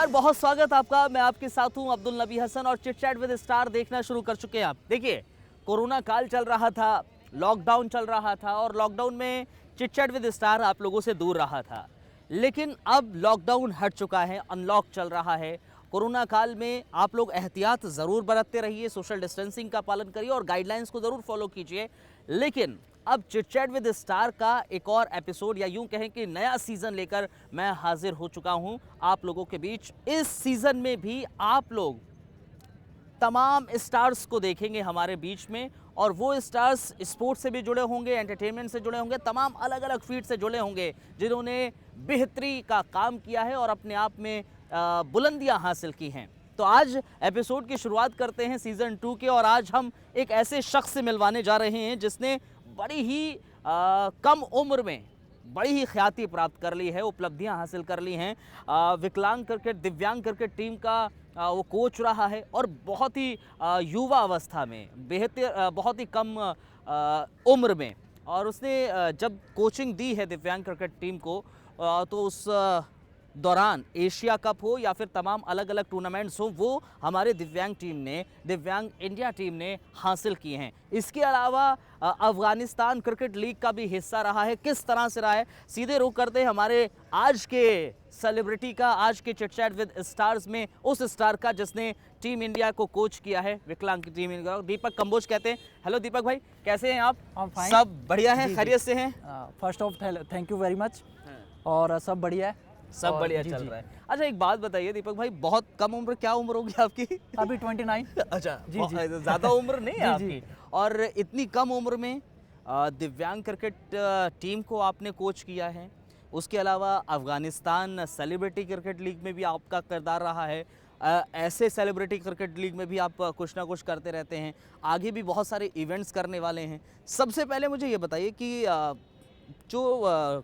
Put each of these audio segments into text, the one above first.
नमस्कार, बहुत स्वागत आपका। मैं आपके साथ हूं अब्दुल नबी हसन और चिट चैट विद स्टार देखना शुरू कर चुके हैं आप। देखिए, कोरोना काल चल रहा था, लॉकडाउन चल रहा था और लॉकडाउन में चिट चैट विद स्टार आप लोगों से दूर रहा था। लेकिन अब लॉकडाउन हट चुका है, अनलॉक चल रहा है। कोरोना काल में आप लोग एहतियात ज़रूर बरतते रहिए, सोशल डिस्टेंसिंग का पालन करिए और गाइडलाइंस को ज़रूर फॉलो कीजिए। लेकिन अब चिट चैट विद स्टार का एक और एपिसोड या यूं कहें कि नया सीज़न लेकर मैं हाजिर हो चुका हूं आप लोगों के बीच। इस सीज़न में भी आप लोग तमाम स्टार्स को देखेंगे हमारे बीच में, और वो स्टार्स स्पोर्ट्स से भी जुड़े होंगे, एंटरटेनमेंट से जुड़े होंगे, तमाम अलग अलग फील्ड से जुड़े होंगे, जिन्होंने बेहतरी का काम किया है और अपने आप में बुलंदियां हासिल की हैं। तो आज एपिसोड की शुरुआत करते हैं सीज़न 2 के, और आज हम एक ऐसे शख्स से मिलवाने जा रहे हैं जिसने बड़ी ही कम उम्र में बड़ी ही ख्याति प्राप्त कर ली है, उपलब्धियां हासिल कर ली हैं। विकलांग क्रिकेट, दिव्यांग क्रिकेट टीम का वो कोच रहा है और बहुत ही युवा अवस्था में, बेहतर बहुत ही कम उम्र में, और उसने जब कोचिंग दी है दिव्यांग क्रिकेट टीम को, तो उस दौरान एशिया कप हो या फिर तमाम अलग अलग टूर्नामेंट्स हो, वो हमारे दिव्यांग टीम ने, दिव्यांग इंडिया टीम ने हासिल किए हैं। इसके अलावा अफगानिस्तान क्रिकेट लीग का भी हिस्सा रहा है। किस तरह से रहा है, सीधे रुख करते हैं हमारे आज के सेलिब्रिटी का, आज के चिट चैट विद स्टार्स में उस स्टार का जिसने टीम इंडिया को कोच किया है, विकलांग की टीम इंडिया। दीपक कंबोज कहते हैं। हेलो दीपक भाई, कैसे हैं आप? सब बढ़िया हैं, खैरियत से हैं? First of thank you very much. और सब बढ़िया है, सब बढ़िया चल रहा है। अच्छा, एक बात बताइए दीपक भाई, बहुत कम उम्र, क्या उम्र होगी आपकी? अभी 29। अच्छा जी जी, ज़्यादा उम्र नहीं है आपकी, और इतनी कम उम्र में दिव्यांग क्रिकेट टीम को आपने कोच किया है। उसके अलावा अफगानिस्तान सेलिब्रिटी क्रिकेट लीग में भी आपका किरदार रहा है। ऐसे सेलिब्रिटी क्रिकेट लीग में भी आप कुछ ना कुछ करते रहते हैं, आगे भी बहुत सारे इवेंट्स करने वाले हैं। सबसे पहले मुझे ये बताइए कि जो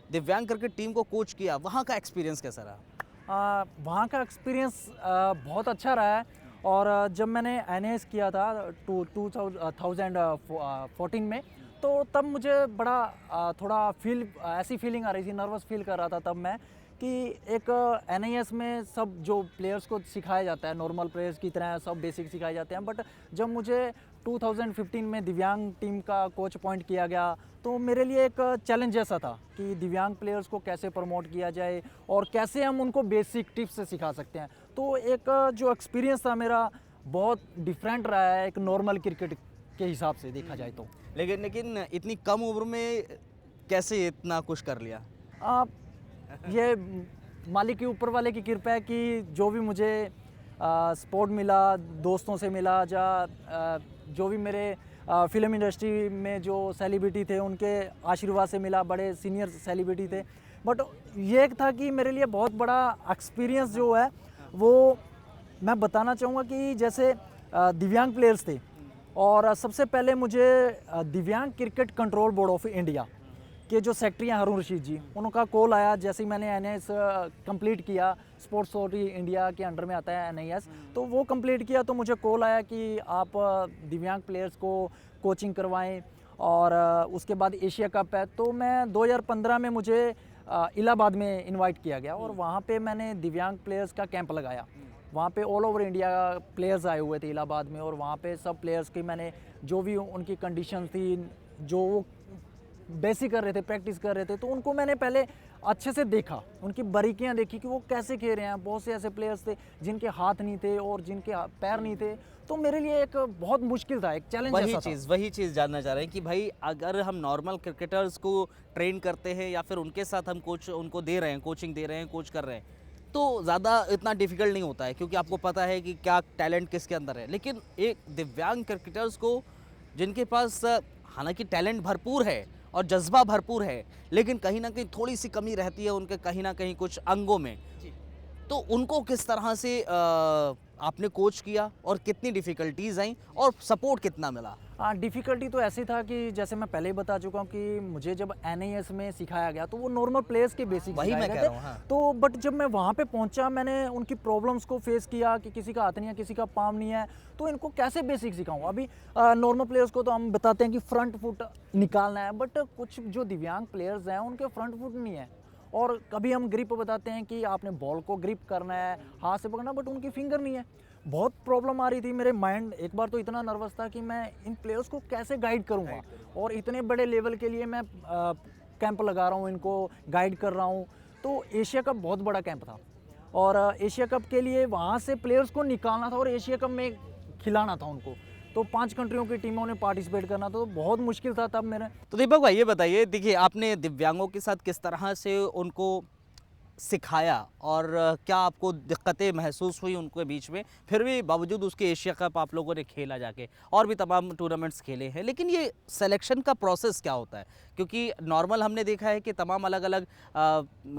दिव्यांग क्रिकेट टीम को कोच किया, वहाँ का एक्सपीरियंस कैसा रहा? वहाँ का एक्सपीरियंस बहुत अच्छा रहा है। और जब मैंने NIS किया था 2014 में, तो तब मुझे बड़ा थोड़ा ऐसी फीलिंग आ रही थी, नर्वस फील कर रहा था तब मैं, कि एक NIS में सब जो प्लेयर्स को सिखाया जाता है, नॉर्मल प्लेयर्स की तरह सब बेसिक सिखाए जाते हैं, बट जब मुझे 2015 में दिव्यांग टीम का कोच अपॉइंट किया गया, तो मेरे लिए एक चैलेंज जैसा था कि दिव्यांग प्लेयर्स को कैसे प्रमोट किया जाए और कैसे हम उनको बेसिक टिप्स से सिखा सकते हैं। तो एक जो एक्सपीरियंस था मेरा, बहुत डिफरेंट रहा है एक नॉर्मल क्रिकेट के हिसाब से देखा जाए तो। लेकिन इतनी कम उम्र में कैसे इतना कुछ कर लिया? ये मालिक के ऊपर वाले की कृपा है कि जो भी मुझे सपोर्ट मिला, दोस्तों से मिला, जो भी मेरे फिल्म इंडस्ट्री में जो सेलिब्रिटी थे उनके आशीर्वाद से मिला, बड़े सीनियर सेलिब्रिटी थे। बट ये एक था कि मेरे लिए बहुत बड़ा एक्सपीरियंस जो है वो मैं बताना चाहूँगा कि जैसे दिव्यांग प्लेयर्स थे, और सबसे पहले मुझे दिव्यांग cricket control board of India के जो सेक्रेटरी हैं हारून रशीद जी, उनका कॉल आया जैसे ही मैंने NIS कंप्लीट किया। स्पोर्ट्स अथॉरिटी इंडिया के अंडर में आता है NIS, तो वो कंप्लीट किया तो मुझे कॉल आया कि आप दिव्यांग प्लेयर्स को कोचिंग करवाएं। और उसके बाद एशिया कप है, तो मैं 2015 में मुझे इलाहाबाद में इनवाइट किया गया, और वहाँ पे मैंने दिव्यांग प्लेयर्स का कैंप लगाया। वहाँ पे ऑल ओवर इंडिया प्लेयर्स आए हुए थे इलाहाबाद में, और वहाँ पे सब प्लेयर्स की मैंने जो भी उनकी कंडीशन थी, जो वो बेसिक कर रहे थे, प्रैक्टिस कर रहे थे, तो उनको मैंने पहले अच्छे से देखा, उनकी बारीकियां देखी कि वो कैसे खेल रहे हैं। बहुत से ऐसे प्लेयर्स थे जिनके हाथ नहीं थे और जिनके पैर नहीं थे, तो मेरे लिए एक बहुत मुश्किल था, एक चैलेंज वही चीज़ जानना चाह रहे हैं कि भाई अगर हम नॉर्मल क्रिकेटर्स को ट्रेन करते हैं या फिर उनके साथ हम कोच उनको दे रहे हैं, कोचिंग दे रहे हैं, कोच कर रहे हैं, तो ज़्यादा इतना डिफ़िकल्ट नहीं होता है, क्योंकि आपको पता है कि क्या टैलेंट किसके अंदर है। लेकिन एक दिव्यांग क्रिकेटर्स को, जिनके पास हालांकि टैलेंट भरपूर है और जज्बा भरपूर है, लेकिन कहीं ना कहीं थोड़ी सी कमी रहती है उनके कहीं ना कहीं कुछ अंगों में, तो उनको किस तरह से आपने कोच किया और कितनी डिफ़िकल्टीज़ आई और सपोर्ट कितना मिला? डिफ़िकल्टी तो ऐसी था कि जैसे मैं पहले ही बता चुका हूँ कि मुझे जब NIS में सिखाया गया तो वो नॉर्मल प्लेयर्स के बेसिक वही मैं कह रहा हूँ। हाँ। तो बट जब मैं वहाँ पे पहुँचा, मैंने उनकी प्रॉब्लम्स को फेस किया कि किसी का हाथ नहीं है, किसी का पाँव नहीं है, तो इनको कैसे बेसिक सिखाऊँ। अभी नॉर्मल प्लेयर्स को तो हम बताते हैं कि फ्रंट फुट निकालना है, बट कुछ जो दिव्यांग प्लेयर्स हैं उनके फ्रंट फुट नहीं है, और कभी हम ग्रिप बताते हैं कि आपने बॉल को ग्रिप करना है, हाथ से पकड़ना, बट उनकी फिंगर नहीं है। बहुत प्रॉब्लम आ रही थी मेरे माइंड, एक बार तो इतना नर्वस था कि मैं इन प्लेयर्स को कैसे गाइड करूँगा, और इतने बड़े लेवल के लिए मैं कैंप लगा रहा हूँ, इनको गाइड कर रहा हूँ। तो एशिया कप बहुत बड़ा कैंप था, और एशिया कप के लिए वहाँ से प्लेयर्स को निकालना था और एशिया कप में खिलाना था उनको। तो 5 कंट्रियों की टीमों ने पार्टिसिपेट करना था, तो बहुत मुश्किल था तब मेरे। तो दीपक भाई ये बताइए, देखिए आपने दिव्यांगों के साथ किस तरह से उनको सिखाया और क्या आपको दिक्कतें महसूस हुई उनके बीच में, फिर भी बावजूद उसके एशिया कप आप लोगों ने खेला जाके, और भी तमाम टूर्नामेंट्स खेले हैं, लेकिन ये सिलेक्शन का प्रोसेस क्या होता है? क्योंकि नॉर्मल हमने देखा है कि तमाम अलग अलग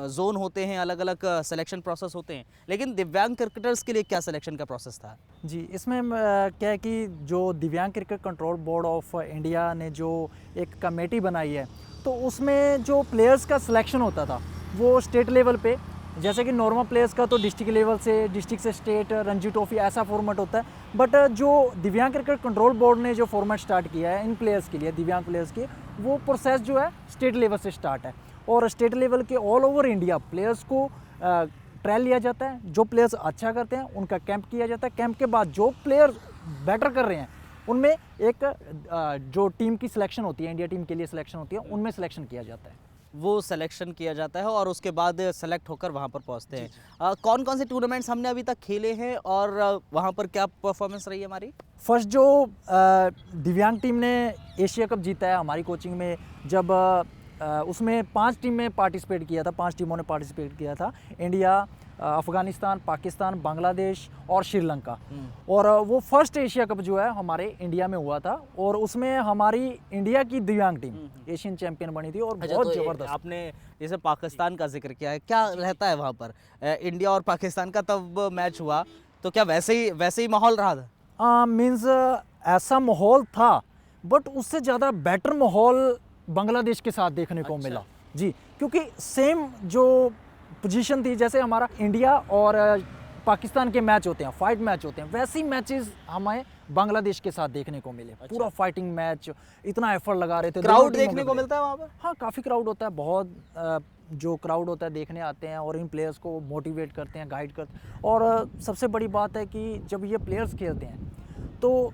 जोन होते हैं, अलग अलग सिलेक्शन प्रोसेस होते हैं, लेकिन दिव्यांग क्रिकेटर्स के लिए क्या सिलेक्शन का प्रोसेस था? जी, इसमें क्या है कि जो दिव्यांग cricket control board of India ने जो एक कमेटी बनाई है, तो उसमें जो प्लेयर्स का सिलेक्शन होता था वो स्टेट लेवल पे, जैसे कि नॉर्मल प्लेयर्स का तो डिस्ट्रिक्ट लेवल से, डिस्ट्रिक्ट से स्टेट, रणजी ट्रॉफी ऐसा फॉर्मेट होता है। बट जो दिव्यांग क्रिकेट कंट्रोल बोर्ड ने जो फॉर्मेट स्टार्ट किया है इन प्लेयर्स के लिए, दिव्यांग प्लेयर्स के, वो प्रोसेस जो है स्टेट लेवल से स्टार्ट है, और स्टेट लेवल के ऑल ओवर इंडिया प्लेयर्स को ट्रायल लिया जाता है। जो प्लेयर्स अच्छा करते हैं उनका कैंप किया जाता है। कैंप के बाद जो प्लेयर बेटर कर रहे हैं उनमें एक जो टीम की सिलेक्शन होती है, इंडिया टीम के लिए सिलेक्शन होती है, उनमें सिलेक्शन किया जाता है। वो सिलेक्शन किया जाता है और उसके बाद सेलेक्ट होकर वहाँ पर पहुँचते हैं। कौन कौन से टूर्नामेंट्स हमने अभी तक खेले हैं और वहाँ पर क्या परफॉर्मेंस रही है हमारी? फर्स्ट जो दिव्यांग टीम ने एशिया कप जीता है हमारी कोचिंग में, जब उसमें 5 टीम में पार्टिसिपेट किया था, 5 टीमों ने पार्टिसिपेट किया था, इंडिया, अफगानिस्तान, पाकिस्तान, बांग्लादेश और श्रीलंका। और वो फर्स्ट एशिया कप जो है हमारे इंडिया में हुआ था, और उसमें हमारी इंडिया की दिव्यांग टीम एशियन चैंपियन बनी थी, और अच्छा, बहुत तो जबरदस्त। आपने जैसे पाकिस्तान का जिक्र किया है, क्या रहता है वहाँ पर? इंडिया और पाकिस्तान का तब मैच हुआ तो क्या वैसे ही माहौल रहा था? मीन्स ऐसा माहौल था, बट उससे ज़्यादा बेटर माहौल बांग्लादेश के साथ देखने को मिला जी, क्योंकि सेम जो पोजीशन थी, जैसे हमारा इंडिया और पाकिस्तान के मैच होते हैं, फाइट मैच होते हैं, वैसे ही मैचेस हमें बांग्लादेश के साथ देखने को मिले। पूरा फाइटिंग मैच, इतना एफर्ट लगा रहे थे। क्राउड देखने को मिलता है वहाँ पर? हाँ, काफ़ी क्राउड होता है, बहुत जो क्राउड होता है देखने आते हैं, और इन प्लेयर्स को मोटिवेट करते हैं, गाइड करते हैं। और सबसे बड़ी बात है कि जब ये प्लेयर्स खेलते हैं तो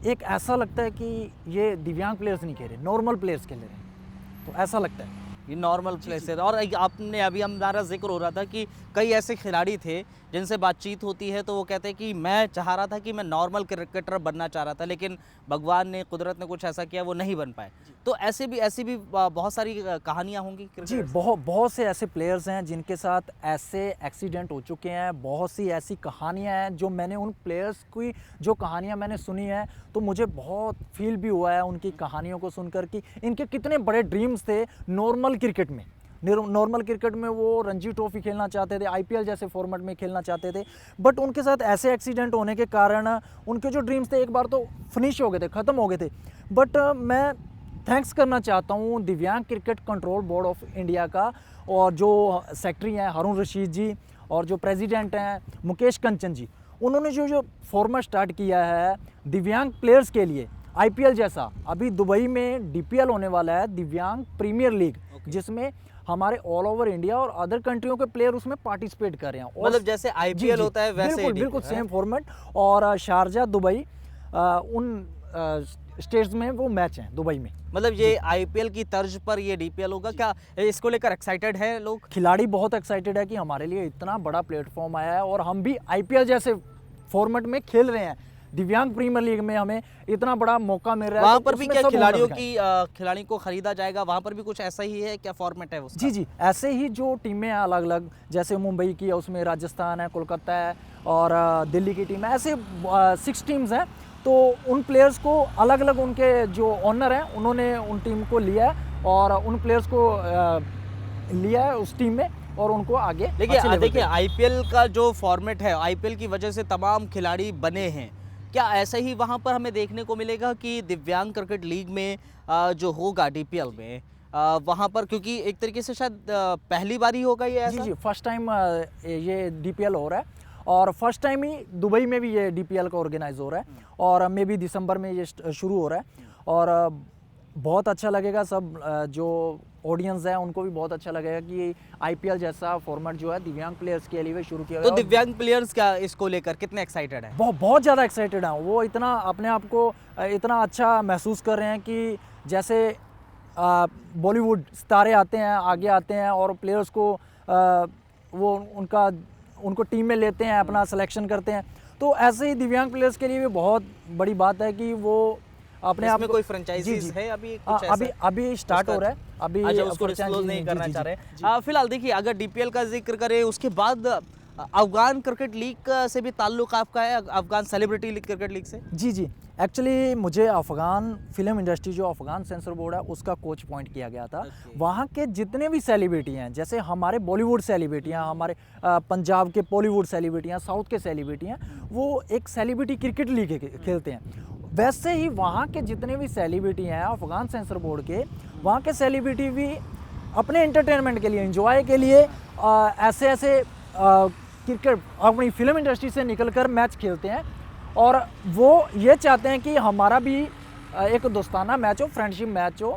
एक ऐसा लगता है कि ये दिव्यांग प्लेयर्स नहीं खेल रहे, नॉर्मल प्लेयर्स खेल रहे हैं, तो ऐसा लगता है। ये नॉर्मल प्लेस है। और आपने अभी हमारा जिक्र हो रहा था कि कई ऐसे खिलाड़ी थे जिनसे बातचीत होती है तो वो कहते हैं कि मैं चाह रहा था कि मैं नॉर्मल क्रिकेटर बनना चाह रहा था, लेकिन भगवान ने, कुदरत ने कुछ ऐसा किया, वो नहीं बन पाए। तो ऐसी भी बहुत सारी कहानियाँ होंगी जी, बहुत से ऐसे प्लेयर्स हैं जिनके साथ ऐसे एक्सीडेंट हो चुके हैं, बहुत सी ऐसी कहानियां हैं जो मैंने उन प्लेयर्स की जो कहानियां मैंने सुनी है, तो मुझे बहुत फील भी हुआ है उनकी कहानियों को सुनकर कि इनके कितने बड़े ड्रीम्स थे नॉर्मल क्रिकेट में। नॉर्मल क्रिकेट में वो रणजी ट्रॉफी खेलना चाहते थे, आईपीएल जैसे फॉर्मेट में खेलना चाहते थे, बट उनके साथ ऐसे एक्सीडेंट होने के कारण उनके जो ड्रीम्स थे एक बार तो फिनिश हो गए थे, ख़त्म हो गए थे। बट मैं थैंक्स करना चाहता हूँ दिव्यांग cricket control board of India का, और जो सेक्रेटरी हैं हारून रशीद जी, और जो प्रेसिडेंट हैं मुकेश कंचन जी, उन्होंने जो फॉर्मेट स्टार्ट किया है दिव्यांग प्लेयर्स के लिए, आईपीएल जैसा। अभी दुबई में डीपीएल होने वाला है, दिव्यांग प्रीमियर लीग, जिसमें हमारे ऑल ओवर इंडिया और अदर कंट्रियों के प्लेयर उसमें पार्टिसिपेट कर रहे हैं। मतलब जैसे आईपीएल होता है वैसे बिल्कुल सेम फॉर्मेट, और शारजा, दुबई, उन स्टेट्स में वो मैच हैं दुबई में। मतलब ये आईपीएल की तर्ज पर ये डीपीएल होगा क्या? इसको लेकर एक्साइटेड है लोग? खिलाड़ी बहुत एक्साइटेड है कि हमारे लिए इतना बड़ा प्लेटफॉर्म आया है, और हम भी आईपीएल जैसे फॉर्मेट में खेल रहे हैं, दिव्यांग प्रीमियर लीग में हमें इतना बड़ा मौका मिल रहा है। वहाँ पर भी क्या खिलाड़ी को खरीदा जाएगा? वहाँ पर भी कुछ ऐसा ही है क्या फॉर्मेट है उसका? जी, ऐसे ही जो टीमें हैं अलग अलग, जैसे मुंबई की है उसमें राजस्थान है, कोलकाता है, और दिल्ली की टीम है, ऐसे 6 टीम्स हैं। तो उन प्लेयर्स को अलग अलग, उनके जो ऑनर हैं उन्होंने उन टीम को लिया है, और उन प्लेयर्स को लिया है उस टीम में, और उनको आगे। देखिए आईपीएल का जो फॉर्मेट है, आईपीएल की वजह से तमाम खिलाड़ी बने हैं, क्या ऐसा ही वहाँ पर हमें देखने को मिलेगा कि दिव्यांग क्रिकेट लीग में जो होगा डीपीएल में, वहाँ पर, क्योंकि एक तरीके से शायद पहली बार ही होगा ये ऐसा? जी, फर्स्ट टाइम ये डीपीएल हो रहा है, और फर्स्ट टाइम ही दुबई में भी ये डीपीएल का ऑर्गेनाइज हो रहा है, और मे बी दिसंबर में ये शुरू हो रहा है। और बहुत अच्छा लगेगा, सब जो ऑडियंस है उनको भी बहुत अच्छा लगेगा कि आईपीएल जैसा फॉर्मेट जो है दिव्यांग प्लेयर्स के लिए शुरू किया तो गया। और दिव्यांग प्लेयर्स क्या इसको लेकर कितने एक्साइटेड हैं? बहुत ज़्यादा एक्साइटेड हैं वो, इतना अपने आप को इतना अच्छा महसूस कर रहे हैं कि जैसे बॉलीवुड सितारे आते हैं, आगे आते हैं और प्लेयर्स को वो उनको टीम में लेते हैं, अपना सिलेक्शन करते हैं। तो ऐसे ही दिव्यांग प्लेयर्स के लिए भी बहुत बड़ी बात है कि वो अपने आप इसमें कोई फ्रेंचाइजीज है अभी कुछ ऐसा? अभी स्टार्ट हो रहा है अभी। अच्छा, उसको डिस्क्लोज नहीं करना चाह रहे। फिलहाल देखिए, अगर डीपीएल का जिक्र करें उसके बाद अफगान क्रिकेट लीग से भी ताल्लुक आपका है, Afghan celebrity league cricket league से? जी एक्चुअली मुझे अफगान फिल्म इंडस्ट्री जो अफगान सेंसर बोर्ड है उसका कोच पॉइंट किया गया था। वहाँ के जितने भी सेलिब्रिटी हैं, जैसे हमारे बॉलीवुड सेलिब्रिटी हैं, हमारे पंजाब के बॉलीवुड सेलिब्रिटी हैं, साउथ के सेलिब्रिटी हैं, वो एक सेलिब्रिटी क्रिकेट लीग खेलते हैं। वैसे ही वहाँ के जितने भी सेलिब्रिटी हैं अफगान सेंसर बोर्ड के, वहाँ के सेलिब्रिटी भी अपने एंटरटेनमेंट के लिए, एंजॉय के लिए ऐसे क्रिकेट अपनी फिल्म इंडस्ट्री से निकलकर मैच खेलते हैं। और वो ये चाहते हैं कि हमारा भी एक दोस्ताना मैच हो, फ्रेंडशिप मैच हो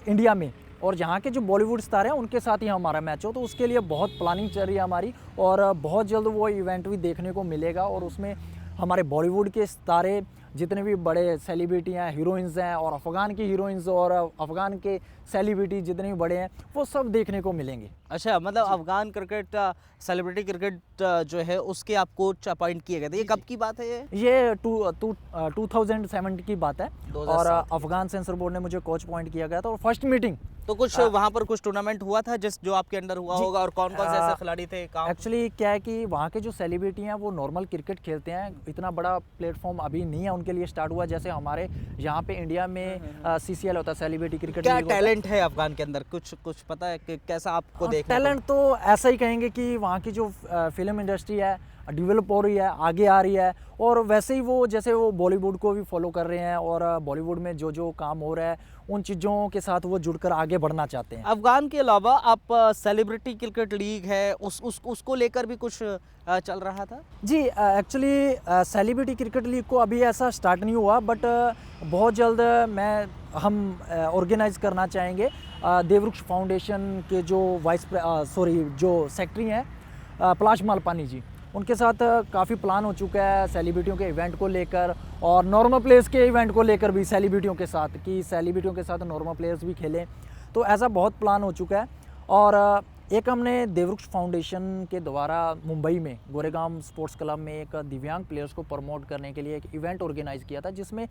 इंडिया में, और यहाँ के जो बॉलीवुड स्टार हैं उनके साथ ही हमारा मैच हो। तो उसके लिए बहुत प्लानिंग चल रही है हमारी, और बहुत जल्द वो इवेंट भी देखने को मिलेगा। और उसमें हमारे बॉलीवुड के सितारे, जितने भी बड़े सेलिब्रिटी हैं, हीरोइंस हैं, और अफ़गान की हीरोइंस और अफ़गान के सेलिब्रिटी जितने भी बड़े हैं, वो सब देखने को मिलेंगे। अच्छा, मतलब अफगान क्रिकेट सेलिब्रिटी क्रिकेट जो है उसके आप कोच अपॉइंट किए गए थे। ये कब की बात है? ये 2007 की बात है। और अफगान सेंसर बोर्ड ने मुझे कोच पॉइंट किया गया था। और फर्स्ट मीटिंग तो कुछ वहाँ पर कुछ टूर्नामेंट हुआ था जो आपके अंडर हुआ होगा, और कौन कौन से ऐसे खिलाड़ी थे? एक्चुअली क्या है कि वहाँ के जो सेलिब्रिटी हैं वो नॉर्मल क्रिकेट खेलते हैं, इतना बड़ा प्लेटफॉर्म अभी नहीं है उनके लिए स्टार्ट हुआ। जैसे हमारे यहाँ पे इंडिया में CCL होता है, सेलिब्रिटी क्रिकेट। क्या टैलेंट है अफगान के अंदर? कुछ पता है कि कैसा आपको देखने को? टैलेंट तो ऐसा ही कहेंगे कि वहाँ की जो फिल्म इंडस्ट्री है डेवलप हो रही है, आगे आ रही है। और वैसे ही वो जैसे वो बॉलीवुड को भी फॉलो कर रहे हैं, और बॉलीवुड में जो काम हो रहा है उन चीज़ों के साथ वो जुड़कर आगे बढ़ना चाहते हैं। अफगान के अलावा आप सेलिब्रिटी क्रिकेट लीग है उसको लेकर भी कुछ चल रहा था? जी एक्चुअली सेलिब्रिटी क्रिकेट लीग को अभी ऐसा स्टार्ट नहीं हुआ, बट बहुत जल्द हम ऑर्गेनाइज करना चाहेंगे। देववृक्ष फाउंडेशन के जो जो सेक्रेटरी हैं पलाश मालपानी जी, उनके साथ काफ़ी प्लान हो चुका है सेलिब्रिटियों के इवेंट को लेकर, और नॉर्मल प्लेयर्स के इवेंट को लेकर भी सेलिब्रिटियों के साथ, कि सेलिब्रिटियों के साथ नॉर्मल प्लेयर्स भी खेलें। तो ऐसा बहुत प्लान हो चुका है। और एक हमने देववृक्ष फाउंडेशन के द्वारा मुंबई में गोरेगांव स्पोर्ट्स क्लब में एक दिव्यांग प्लेयर्स को प्रमोट करने के लिए एक इवेंट ऑर्गेनाइज़ किया था, जिसमें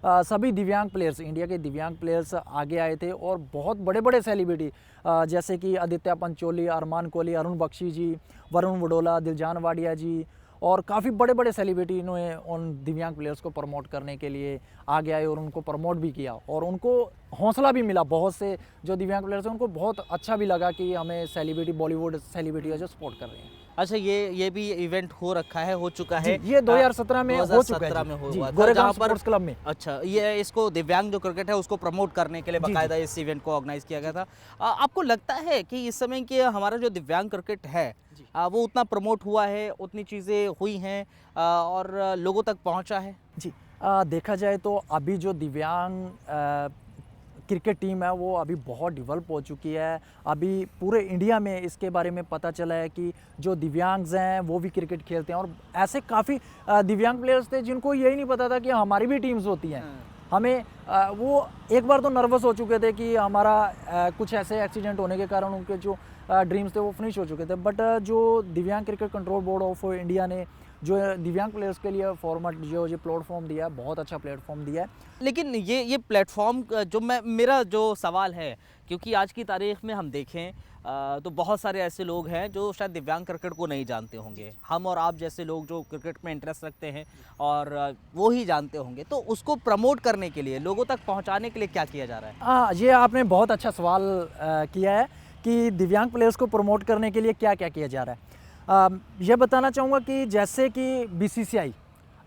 सभी दिव्यांग प्लेयर्स, इंडिया के दिव्यांग प्लेयर्स आगे आए थे। और बहुत बड़े बड़े सेलिब्रिटी जैसे कि आदित्य पंचोली, अरमान कोहली, अरुण बख्शी जी, वरुण वडोला, दिलजान वाडिया जी, और काफ़ी बड़े बड़े सेलिब्रिटी इन्होंने उन दिव्यांग प्लेयर्स को प्रमोट करने के लिए आगे आए और उनको प्रमोट भी किया। और उनको हौसला भी मिला, बहुत से जो दिव्यांग प्लेयर्स हैं उनको बहुत अच्छा भी लगा कि हमें सेलिब्रिटी, बॉलीवुड सेलिब्रिटी है जो सपोर्ट कर रहे हैं। अच्छा, ये भी इवेंट हो रखा है, हो चुका है? ये 2017 में हो चुका है, गोरेगांव स्पोर्ट्स क्लब में। अच्छा, ये इसको दिव्यांग जो क्रिकेट है उसको प्रमोट करने के लिए बाकायदा इस इवेंट को ऑर्गेनाइज किया गया था। आपको लगता है कि इस समय के हमारा जो दिव्यांग क्रिकेट है वो उतना प्रमोट हुआ है, उतनी चीज़ें हुई हैं और लोगों तक पहुंचा है? जी देखा जाए तो अभी जो दिव्यांग क्रिकेट टीम है वो अभी बहुत डेवलप हो चुकी है। अभी पूरे इंडिया में इसके बारे में पता चला है कि जो दिव्यांग्स हैं वो भी क्रिकेट खेलते हैं। और ऐसे काफ़ी दिव्यांग प्लेयर्स थे जिनको यही नहीं पता था कि हमारी भी टीम्स होती हैं। हमें वो एक बार तो नर्वस हो चुके थे कि हमारा कुछ ऐसे एक्सीडेंट होने के कारण उनके जो ड्रीम्स थे वो फिनिश हो चुके थे। बट जो दिव्यांग cricket control board of India ने जो दिव्यांग प्लेयर्स के लिए फॉर्मेट जो प्लेटफॉर्म दिया है, बहुत अच्छा प्लेटफॉर्म दिया है। लेकिन ये प्लेटफॉर्म जो मेरा जो सवाल है, क्योंकि आज की तारीख में हम देखें तो बहुत सारे ऐसे लोग हैं जो शायद दिव्यांग क्रिकेट को नहीं जानते होंगे। हम और आप जैसे लोग जो क्रिकेट में इंटरेस्ट रखते हैं और वो ही जानते होंगे, तो उसको प्रमोट करने के लिए, लोगों तक पहुंचाने के लिए क्या किया जा रहा है? ये आपने बहुत अच्छा सवाल किया है कि दिव्यांग प्लेयर्स को प्रमोट करने के लिए क्या क्या किया जा रहा है। ये बताना चाहूँगा कि जैसे कि BCCI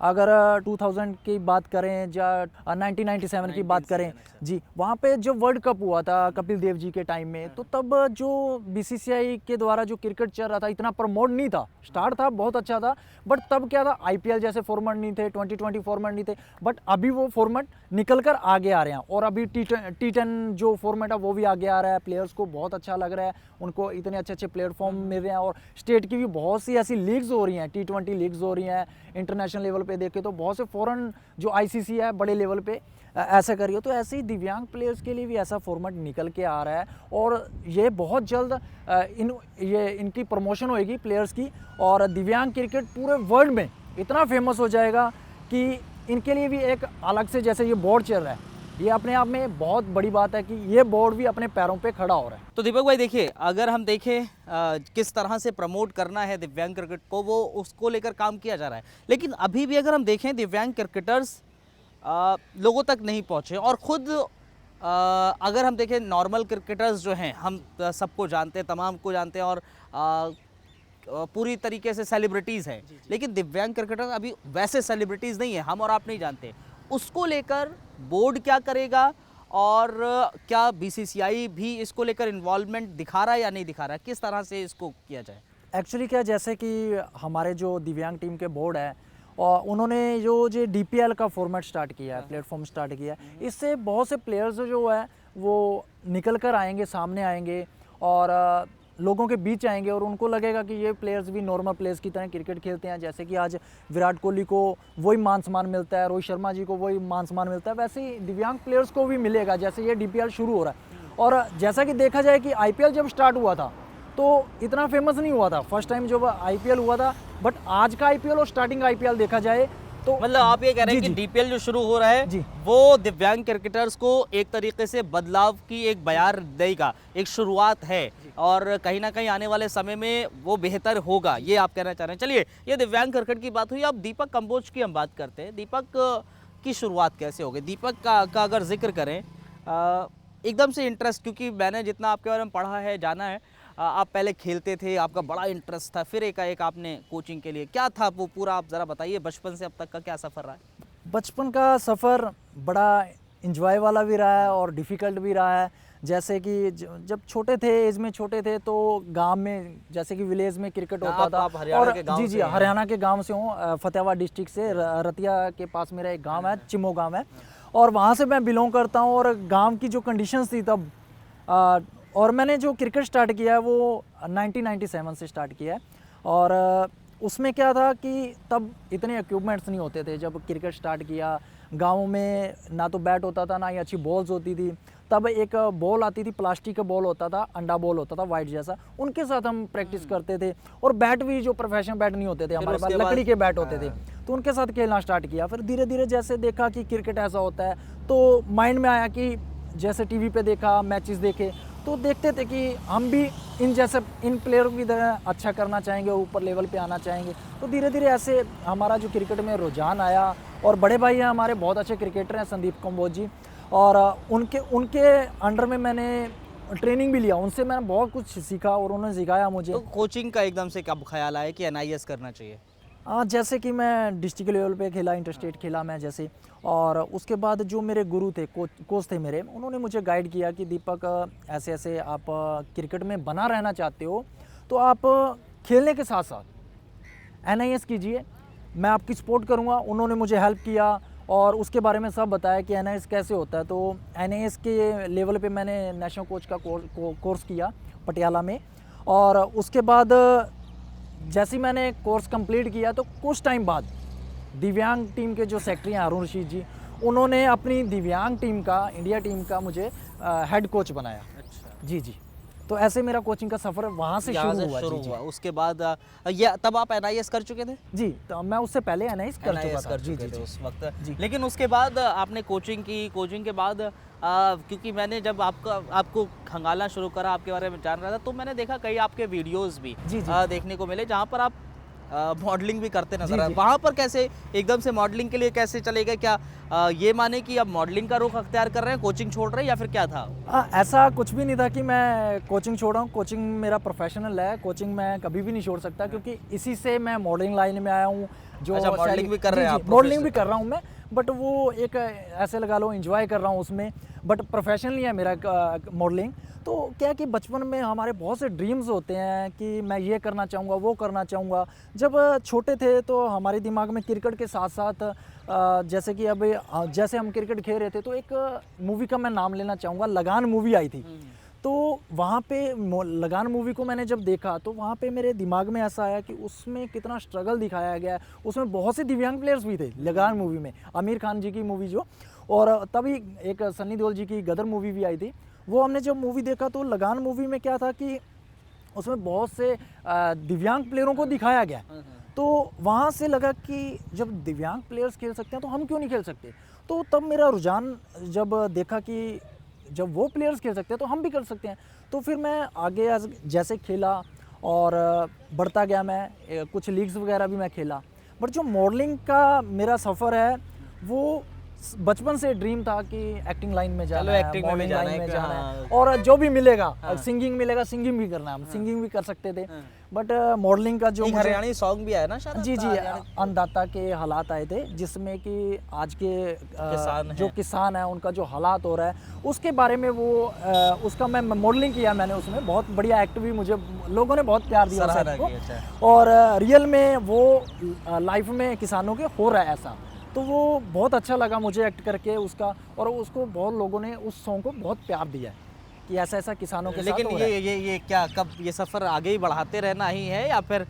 अगर 2000 की बात करें या 1997 की बात करें जी, वहाँ पे जो वर्ल्ड कप हुआ था कपिल देव जी के टाइम में, तो तब जो बीसीसीआई के द्वारा जो क्रिकेट चल रहा था इतना प्रमोट नहीं था। स्टार्ट था बहुत अच्छा था, बट तब क्या था, आईपीएल जैसे फॉर्मेट नहीं थे, 2020 फॉर्मेट नहीं थे, बट अभी वो फॉर्मेट निकल कर आगे आ रहे हैं। और अभी टी10 जो फॉर्मेट है वो भी आगे आ रहा है, प्लेयर्स को बहुत अच्छा लग रहा है, उनको इतने अच्छे अच्छे प्लेटफॉर्म मिल रहे हैं। और स्टेट की भी बहुत सी ऐसी लीग्स हो रही हैं, T20 लीग्स हो रही हैं। इंटरनेशनल लेवल पे देखें तो बहुत से फॉरेन जो आईसीसी है बड़े लेवल पे ऐसा कर रही हो, तो ऐसे ही दिव्यांग प्लेयर्स के लिए भी ऐसा फॉर्मेट निकल के आ रहा है। और ये बहुत जल्द इनकी प्रमोशन होएगी प्लेयर्स की, और दिव्यांग क्रिकेट पूरे वर्ल्ड में इतना फेमस हो जाएगा कि इनके लिए भी एक अलग से, जैसे ये बोर्ड चल रहा है, ये अपने आप में बहुत बड़ी बात है कि ये बोर्ड भी अपने पैरों पे खड़ा हो रहा है। तो दीपक भाई देखिए, अगर हम देखें किस तरह से प्रमोट करना है दिव्यांग क्रिकेट को, वो उसको लेकर काम किया जा रहा है। लेकिन अभी भी अगर हम देखें, दिव्यांग क्रिकेटर्स लोगों तक नहीं पहुँचे। और ख़ुद अगर हम देखें, नॉर्मल क्रिकेटर्स जो हैं, हम सबको जानते हैं, तमाम को जानते हैं, और पूरी तरीके से सेलिब्रिटीज़ हैं। लेकिन दिव्यांग क्रिकेटर अभी वैसे सेलिब्रिटीज़ नहीं है, हम और आप नहीं जानते। उसको लेकर बोर्ड क्या करेगा, और क्या बीसीसीआई भी इसको लेकर इन्वॉल्वमेंट दिखा रहा है या नहीं दिखा रहा है, किस तरह से इसको किया जाए? एक्चुअली क्या, जैसे कि हमारे जो दिव्यांग टीम के बोर्ड है, और उन्होंने जो डीपीएल का फॉर्मेट स्टार्ट किया है, प्लेटफॉर्म स्टार्ट किया है, इससे बहुत से प्लेयर्स जो है वो निकल कर आएंगे, सामने आएंगे और लोगों के बीच आएंगे, और उनको लगेगा कि ये प्लेयर्स भी नॉर्मल प्लेयर्स की तरह क्रिकेट खेलते हैं। जैसे कि आज विराट कोहली को वही मान सम्मान मिलता है, रोहित शर्मा जी को वही मान सम्मान मिलता है, वैसे ही दिव्यांग प्लेयर्स को भी मिलेगा जैसे ये डीपीएल शुरू हो रहा है। और जैसा कि देखा जाए कि आईपीएल जब स्टार्ट हुआ था तो इतना फेमस नहीं हुआ था फर्स्ट टाइम जब आईपीएल हुआ था, बट आज का आईपीएल और स्टार्टिंग आईपीएल देखा जाए तो मतलब आप ये कह रहे हैं कि डीपीएल जो शुरू हो रहा है वो दिव्यांग क्रिकेटर्स को एक तरीके से बदलाव की एक बयार देगा, एक शुरुआत है, और कहीं ना कहीं आने वाले समय में वो बेहतर होगा, ये आप कहना चाह रहे हैं। चलिए, ये दिव्यांग क्रिकेट की बात हुई। अब दीपक कंबोज की हम बात करते हैं। दीपक की शुरुआत कैसे हो गई? दीपक का अगर जिक्र करें, एकदम से इंटरेस्ट, क्योंकि मैंने जितना आपके बारे में पढ़ा है, जाना है, आप पहले खेलते थे, आपका बड़ा इंटरेस्ट था, फिर एकाएक आपने कोचिंग के लिए, क्या था वो पूरा आप ज़रा बताइए, बचपन से अब तक का क्या सफ़र रहा है? बचपन का सफ़र बड़ा इंजॉय वाला भी रहा है और डिफ़िकल्ट भी रहा है। जैसे कि जब छोटे थे, एज में छोटे थे, तो गांव में जैसे कि विलेज में क्रिकेट होता था। आप हरियाणा के गांव जी, हरियाणा के गांव से हूँ, फतेहाबाद डिस्ट्रिक्ट से, रतिया के पास मेरा एक गांव है, चिमो गांव है, और वहाँ से मैं बिलोंग करता हूँ। और गांव की जो कंडीशंस थी तब, और मैंने जो क्रिकेट स्टार्ट किया है वो 1997 से स्टार्ट किया है। और उसमें क्या था कि तब इतने इक्विपमेंट्स नहीं होते थे। जब क्रिकेट स्टार्ट किया, गाँव में ना तो बैट होता था, ना ही अच्छी बॉल्स होती थी। तब एक बॉल आती थी, प्लास्टिक का बॉल होता था, अंडा बॉल होता था वाइट जैसा, उनके साथ हम प्रैक्टिस करते थे। और बैट भी जो प्रोफेशनल बैट नहीं होते थे हमारे पास, लकड़ी के बैट होते थे, तो उनके साथ खेलना स्टार्ट किया। फिर धीरे धीरे जैसे देखा कि क्रिकेट ऐसा होता है, तो माइंड में आया कि जैसे टीवी पे देखा, मैचेस देखे, तो देखते थे कि हम भी इन प्लेयरों की तरह अच्छा करना चाहेंगे, ऊपर लेवल पे आना चाहेंगे। तो धीरे धीरे ऐसे हमारा जो क्रिकेट में रुझान आया। और बड़े भाई हैं हमारे, बहुत अच्छे क्रिकेटर हैं, संदीप कंबोज जी, और उनके अंडर में मैंने ट्रेनिंग भी लिया, उनसे मैंने बहुत कुछ सीखा और उन्होंने सिखाया मुझे। तो कोचिंग का एकदम से कब ख्याल आया कि एनआईएस करना चाहिए? जैसे कि मैं डिस्ट्रिक्ट लेवल पे खेला, इंटर स्टेट खेला मैं जैसे, और उसके बाद जो मेरे गुरु थे, कोच थे मेरे, उन्होंने मुझे गाइड किया कि दीपक ऐसे ऐसे आप क्रिकेट में बना रहना चाहते हो तो आप खेलने के साथ साथ एनआईएस कीजिए, मैं आपकी सपोर्ट करूँगा। उन्होंने मुझे हेल्प किया और उसके बारे में सब बताया कि एनआईएस कैसे होता है। तो एनआईएस के लेवल पे मैंने नेशनल कोच का कोर्स किया पटियाला में। और उसके बाद जैसे ही मैंने कोर्स कंप्लीट किया तो कुछ टाइम बाद दिव्यांग टीम के जो सेक्रेटरी हैं अरुण रशीद जी, उन्होंने अपनी दिव्यांग टीम का, इंडिया टीम का मुझे हेड कोच बनाया। अच्छा। जी जी, तो ऐसे मेरा कोचिंग का सफ़र वहाँ से शुरू हुआ। उसके बाद ये तब आप एनआईएस कर चुके थे? जी, तो मैं उससे पहले एनआईएस कर चुका था। जी जी उस वक्त जी। लेकिन उसके बाद आपने कोचिंग की, कोचिंग के बाद क्योंकि मैंने जब आपको खंगालना शुरू करा, आपके बारे में जान रहा था, तो मैंने देखा कई आपके वीडियोस भी देखने को मिले जहाँ पर आप मॉडलिंग भी करते नजर जी, आए, जी। वहाँ पर कैसे एकदम से मॉडलिंग के लिए कैसे चले गए? क्या ये माने कि अब मॉडलिंग का रुख अख्तियार कर रहे हैं, कोचिंग छोड़ रहे हैं, या फिर क्या था? ऐसा कुछ भी नहीं था कि मैं कोचिंग छोड़ा हूँ। कोचिंग मेरा प्रोफेशनल है, कोचिंग मैं कभी भी नहीं छोड़ सकता, क्योंकि इसी से मैं मॉडलिंग लाइन में आया हूँ। जो अच्छा, मॉडलिंग भी कर रहे हैं आप? मॉडलिंग भी कर रहा हूँ मैं, बट वो एक ऐसे लगा लो एंजॉय कर रहा हूँ उसमें, बट प्रोफेशनली है मेरा मॉडलिंग। तो क्या है कि बचपन में हमारे बहुत से ड्रीम्स होते हैं कि मैं ये करना चाहूँगा, वो करना चाहूँगा। जब छोटे थे तो हमारे दिमाग में क्रिकेट के साथ साथ जैसे कि अब जैसे हम क्रिकेट खेल रहे थे, तो एक मूवी का मैं नाम लेना चाहूँगा, लगान मूवी आई थी। तो वहाँ पे लगान मूवी को मैंने जब देखा, तो वहाँ पे मेरे दिमाग में ऐसा आया कि उसमें कितना स्ट्रगल दिखाया गया है। उसमें बहुत से दिव्यांग प्लेयर्स भी थे लगान मूवी में, आमिर खान जी की मूवी जो, और तभी एक सन्नी देओल जी की गदर मूवी भी आई थी। वो हमने जब मूवी देखा तो लगान मूवी में क्या था कि उसमें बहुत से दिव्यांग प्लेयरों को दिखाया गया। तो वहाँ से लगा कि जब दिव्यांग प्लेयर्स खेल सकते हैं तो हम क्यों नहीं खेल सकते। तो तब मेरा रुझान जब देखा कि जब वो प्लेयर्स खेल सकते हैं तो हम भी कर सकते हैं। तो फिर मैं आगे जैसे खेला और बढ़ता गया, मैं कुछ लीग्स वगैरह भी मैं खेला। बट जो मॉडलिंग का मेरा सफ़र है वो बचपन से ड्रीम था कि एक्टिंग लाइन में जाना है, एक्टिंग में भी मॉडलिंग जाना लाइन है में कि जाना हाँ। है, और जो भी मिलेगा, हाँ। सिंगिंग मिलेगा, सिंगिंग भी करना है। हम सिंगिंग भी कर सकते थे, हाँ। बट मॉडलिंग का जो एक मुझे हरियाणी सॉन्ग भी आया ना शायद? जी जी हरियाणा- अन्नदाता के हालात आए थे, जिसमें कि आज के किसान जो हैं। किसान है उनका जो हालात हो रहा है उसके बारे में वो उसका मैं मॉडलिंग किया मैंने। उसमें बहुत बढ़िया एक्ट भी, मुझे लोगों ने बहुत प्यार दिया उस सराहना एक्ट को। की, अच्छा। और रियल में वो लाइफ में किसानों के हो रहा है ऐसा, तो वो बहुत अच्छा लगा मुझे एक्ट करके उसका। और उसको बहुत लोगों ने उस सॉन्ग को बहुत प्यार दिया है कि ऐसा ऐसा किसानों के साथ लेकिन हो रहा है। ये क्या, कब ये सफ़र आगे ही बढ़ाते रहना ही है, या फिर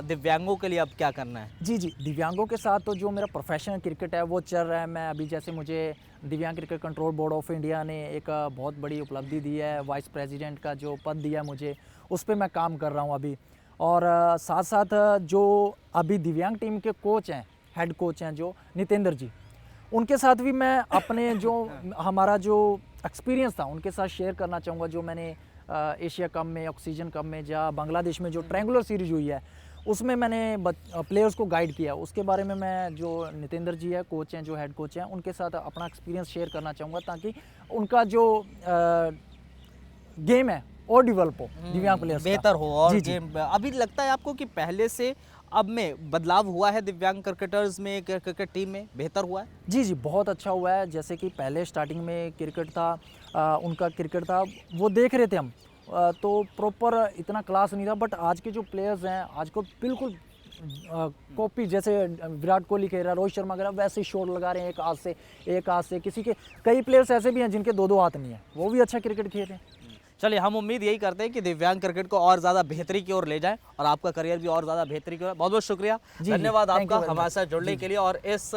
दिव्यांगों के लिए अब क्या करना है? जी जी, दिव्यांगों के साथ तो जो मेरा प्रोफेशनल क्रिकेट है वो चल रहा है। मैं अभी जैसे मुझे दिव्यांग cricket control board of India ने एक बहुत बड़ी उपलब्धि दी है, वाइस प्रेसिडेंट का जो पद दिया है मुझे, उस पर मैं काम कर रहा हूँ अभी। और साथ साथ जो अभी दिव्यांग टीम के कोच हैं, हेड कोच हैं जो नितेंद्र जी, उनके साथ भी मैं अपने जो हमारा जो एक्सपीरियंस था उनके साथ शेयर करना चाहूँगा। जो मैंने एशिया कप में, ऑक्सीजन कप में, या बांग्लादेश में जो ट्रायंगुलर सीरीज हुई है उसमें मैंने प्लेयर्स को गाइड किया, उसके बारे में मैं जो नितेंद्र जी है, कोच हैं, जो हेड कोच हैं, उनके साथ अपना एक्सपीरियंस शेयर करना चाहूँगा, ताकि उनका जो गेम है और डेवलप हो, दिव्यांग प्लेयर्स बेहतर हो। और जी जी गेम अभी लगता है आपको कि पहले से अब में बदलाव हुआ है दिव्यांग क्रिकेटर्स में, क्रिकेट टीम में बेहतर हुआ है? जी जी, बहुत अच्छा हुआ है। जैसे कि पहले स्टार्टिंग में क्रिकेट था, उनका क्रिकेट था वो देख रहे थे हम, तो प्रॉपर इतना क्लास नहीं था। बट आज के जो प्लेयर्स हैं आज को बिल्कुल कॉपी, जैसे विराट कोहली खेल रहा है, रोहित शर्मा खेल रहा है, वैसे ही शॉट लगा रहे हैं एक हाथ से। किसी के कई प्लेयर्स ऐसे भी हैं जिनके दो हाथ नहीं है, वो भी अच्छा क्रिकेट खेल रहे हैं। चलिए, हम उम्मीद यही करते हैं कि दिव्यांग क्रिकेट को और ज़्यादा बेहतरी की ओर ले जाएं और आपका करियर भी और ज़्यादा बेहतरी की ओर। बहुत बहुत शुक्रिया, जी, धन्यवाद thank you आपका very हमारे much। साथ जुड़ने के लिए और इस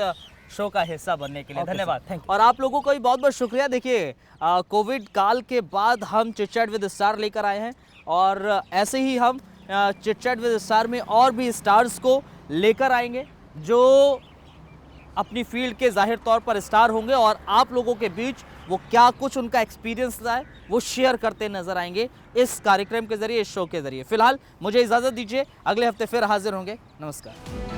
शो का हिस्सा बनने के लिए। Okay, sir, धन्यवाद। thank you। और आप लोगों का भी बहुत बहुत शुक्रिया। देखिए, कोविड काल के बाद हम चिट चैट विद स्टार लेकर आए हैं, और ऐसे ही हम चिट चैट विद स्टार में और भी स्टार्स को लेकर आएंगे जो अपनी फील्ड के जाहिर तौर पर स्टार होंगे, और आप लोगों के बीच वो क्या कुछ उनका एक्सपीरियंस रहा है वो शेयर करते नजर आएंगे इस कार्यक्रम के जरिए, इस शो के जरिए। फिलहाल मुझे इजाज़त दीजिए, अगले हफ्ते फिर हाजिर होंगे। नमस्कार।